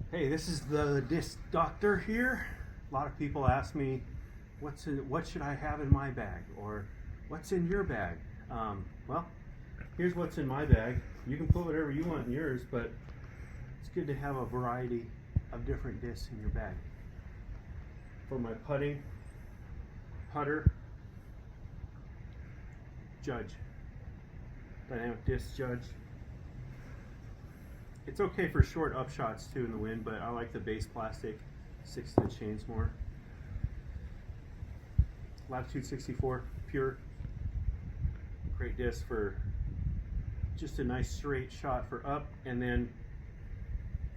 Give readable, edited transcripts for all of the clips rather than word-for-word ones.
Hey, this is the disc doctor here. A lot of people ask me, what should I have in my bag, or what's in your bag? Well, here's what's in my bag. You can put whatever you want in yours, but it's good to have a variety of different discs in your bag. For my putter, Judge, dynamic disc Judge. It's okay for short upshots too in the wind, but I like the base plastic 6-inch chains more. Latitude 64 pure, great disc for just a nice straight shot for up, and then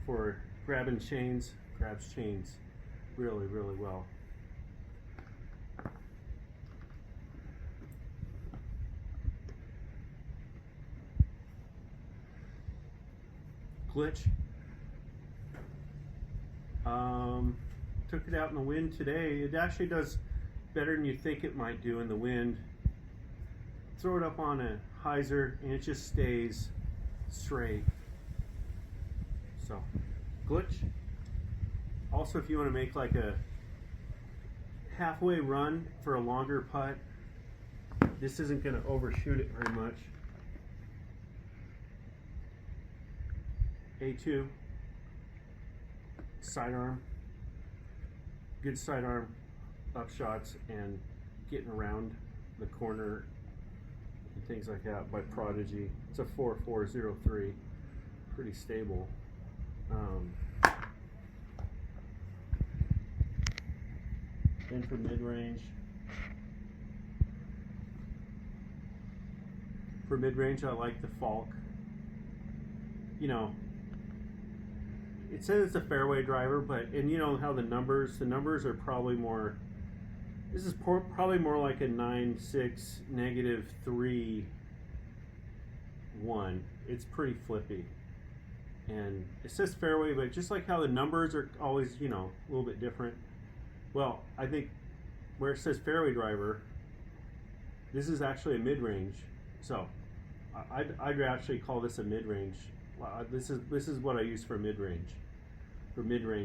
for grabbing chains, grabs chains really well. Glitch. Took it out in the wind today. It actually does better than you think it might do in the wind. Throw it up on a hyzer and it just stays straight. So, Glitch. Also, if you want to make like a halfway run for a longer putt, this isn't going to overshoot it very much. A2 sidearm, good sidearm upshots and getting around the corner and things like that by Prodigy. It's a 4403, pretty stable. Then for mid-range, I like the Falk. You know, it says it's a fairway driver, but, and you know how the numbers are probably more, this is probably more like a 9.6 -3 1. It's pretty flippy. And it says fairway, but just like how the numbers are always, you know, a little bit different. Well, I think where it says fairway driver, this is actually a mid-range. So I'd actually call this a mid-range. This is what I use for mid-range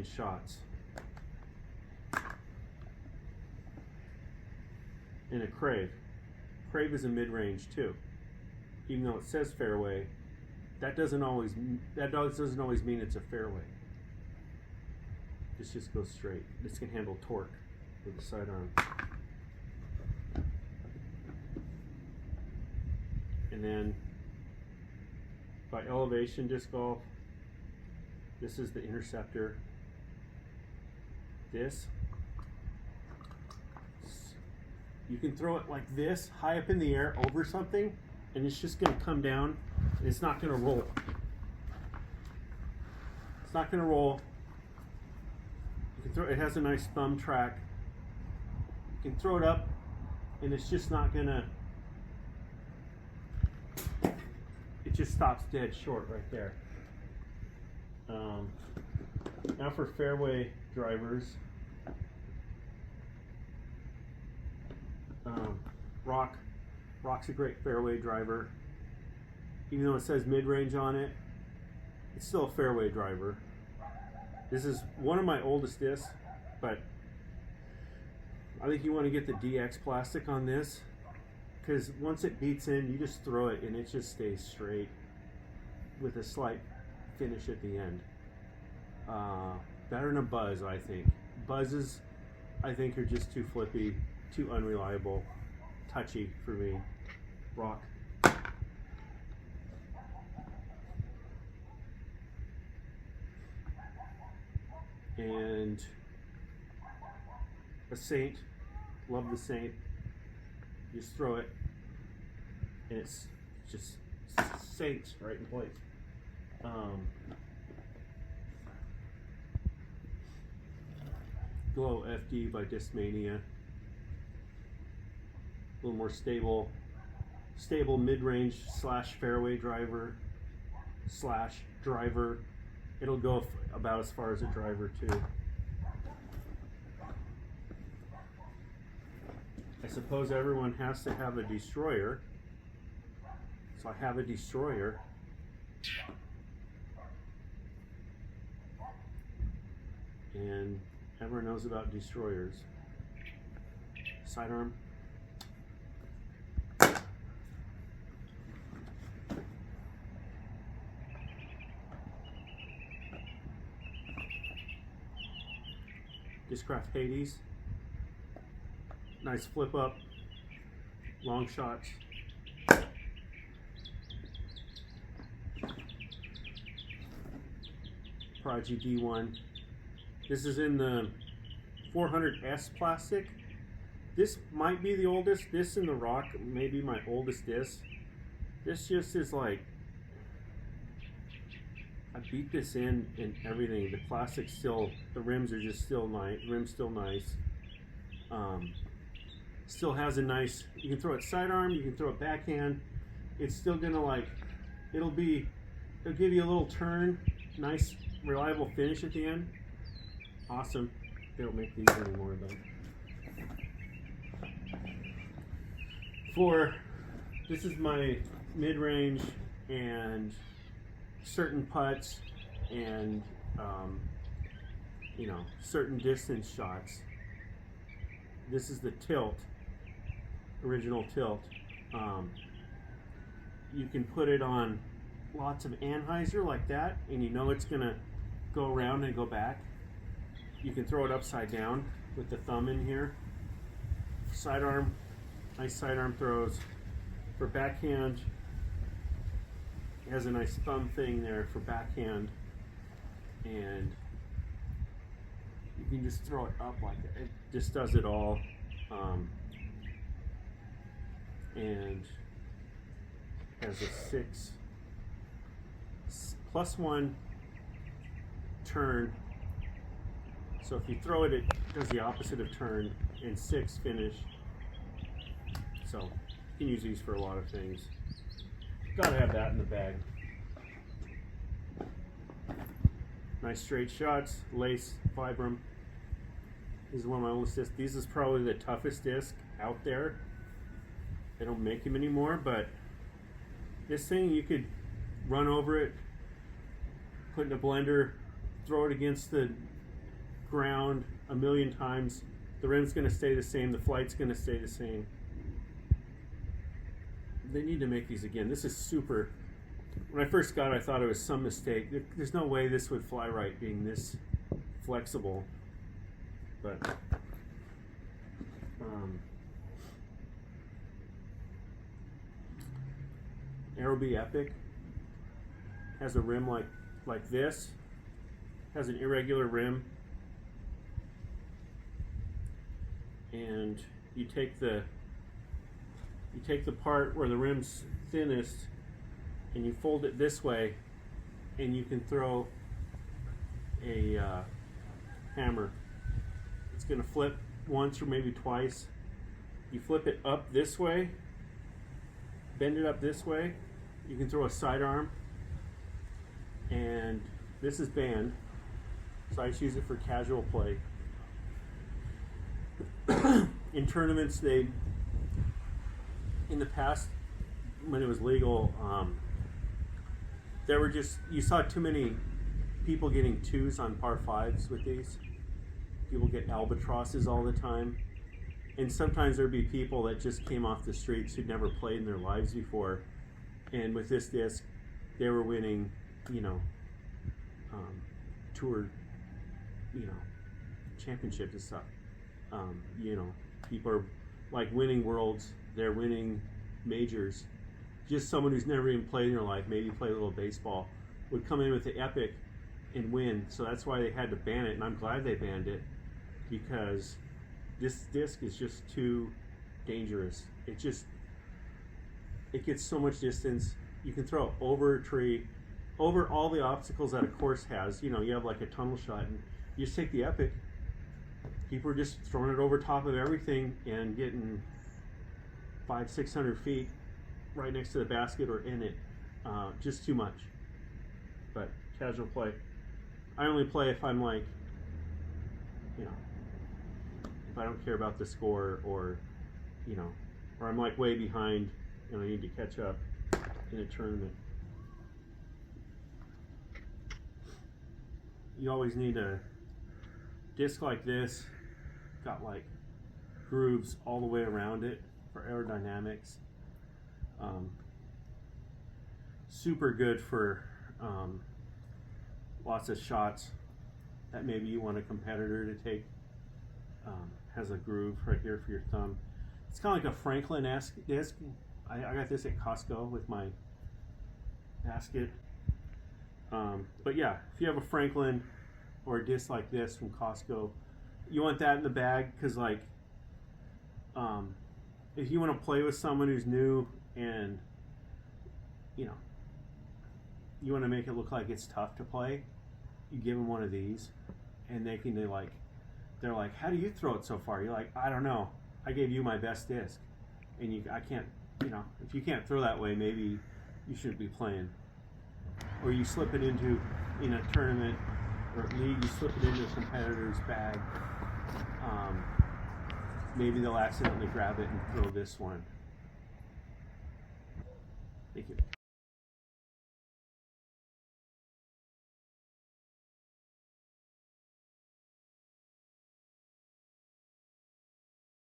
shots. And a Crave. Crave is a mid-range too. Even though it says fairway, that doesn't always mean it's a fairway. This just goes straight. This can handle torque with the sidearm. And then by Elevation Disc Golf, this is the Interceptor. This, you can throw it like this, high up in the air over something, and it's just going to come down, and it's not going to roll. It's not going to roll. You can throw, it has a nice thumb track. You can throw it up, and it's just not going to, it just stops dead short right there. Now for fairway drivers, Rock's a great fairway driver. Even though it says mid-range on it, it's still a fairway driver. This is one of my oldest discs, but I think you want to get the DX plastic on this, because once it beats in, you just throw it and it just stays straight with a slight finish at the end. Better than a Buzz, I think. Buzzes, I think, are just too flippy, too unreliable, touchy for me. Rock. And a Saint. Love the Saint. Just throw it, and it's just Saints right in place. Glow FD by Discmania. A little more stable mid-range / fairway driver / driver. It'll go about as far as a driver too. I suppose everyone has to have a destroyer, so I have a destroyer. and everyone knows about destroyers. Sidearm. Discraft Hades. Nice flip up, long shots. Prodigy D1. This is in the 400S plastic. This might be the oldest. This in the rock may be my oldest disc. This just is like, I beat this in and everything. The plastic still, the rims are just still nice. Rim's still nice. Still has a nice, you can throw it sidearm, you can throw it backhand. It's still gonna like, it'll give you a little turn, nice reliable finish at the end. Awesome. They don't make these anymore though. This is my mid-range and certain putts and you know, certain distance shots. This is the tilt, original tilt. You can put it on lots of Anheuser like that, and you know it's gonna go around and go back. You can throw it upside down with the thumb in here. Sidearm, nice sidearm throws. For backhand, it has a nice thumb thing there for backhand, and you can just throw it up like that. It just does it all. And has a 6+1 turn. So if you throw it, it does the opposite of turn, and 6 finish. So you can use these for a lot of things. Gotta have that in the bag. Nice straight shots, lace, Vibram. This is one of my oldest discs. These is probably the toughest disc out there. They don't make them anymore, but this thing, you could run over it, put it in a blender, throw it against the ground a million times. The rim's gonna stay the same, the flight's gonna stay the same. They need to make these again. This is super. When I first got it, I thought it was some mistake. There's no way this would fly right being this flexible. But Aerobee Epic has a rim like this. Has an irregular rim, and you take the part where the rim's thinnest and you fold it this way, and you can throw a hammer. It's going to flip once or maybe twice. You flip it up this way, bend it up this way, you can throw a sidearm, and this is banned, so I just use it for casual play. In tournaments, in the past, when it was legal, there were you saw too many people getting 2s on par 5s with these. People get albatrosses all the time. And sometimes there'd be people that just came off the streets who'd never played in their lives before. And with this disc, they were winning, you know, tour, you know, championships and stuff. You know, people are like winning worlds, they're winning majors. Just someone who's never even played in their life, maybe played a little baseball, would come in with the Epic and win. So that's why they had to ban it, and I'm glad they banned it, because this disc is just too dangerous. It gets so much distance. You can throw it over a tree, over all the obstacles that a course has. You know, you have like a tunnel shot, and you just take the Epic. People are just throwing it over top of everything and getting 500-600 feet right next to the basket or in it. Just too much. But casual play. I only play if I'm like, you know, if I don't care about the score, or, you know, or I'm like way behind and I need to catch up in a tournament. You always need a disc like this, got like grooves all the way around it for aerodynamics. Super good for lots of shots that maybe you want a competitor to take. Has a groove right here for your thumb. It's kind of like a Franklin-esque disc. I got this at Costco with my basket. But yeah, if you have a Franklin or a disc like this from Costco, you want that in the bag because, like, if you want to play with someone who's new and you want to make it look like it's tough to play, you give them one of these, and they're like, how do you throw it so far? You're like, I don't know. I gave you my best disc, and I can't. If you can't throw that way, maybe you shouldn't be playing. Or you slip it in a tournament or a league, you slip it into a competitor's bag. Maybe they'll accidentally grab it and throw this one. Thank you.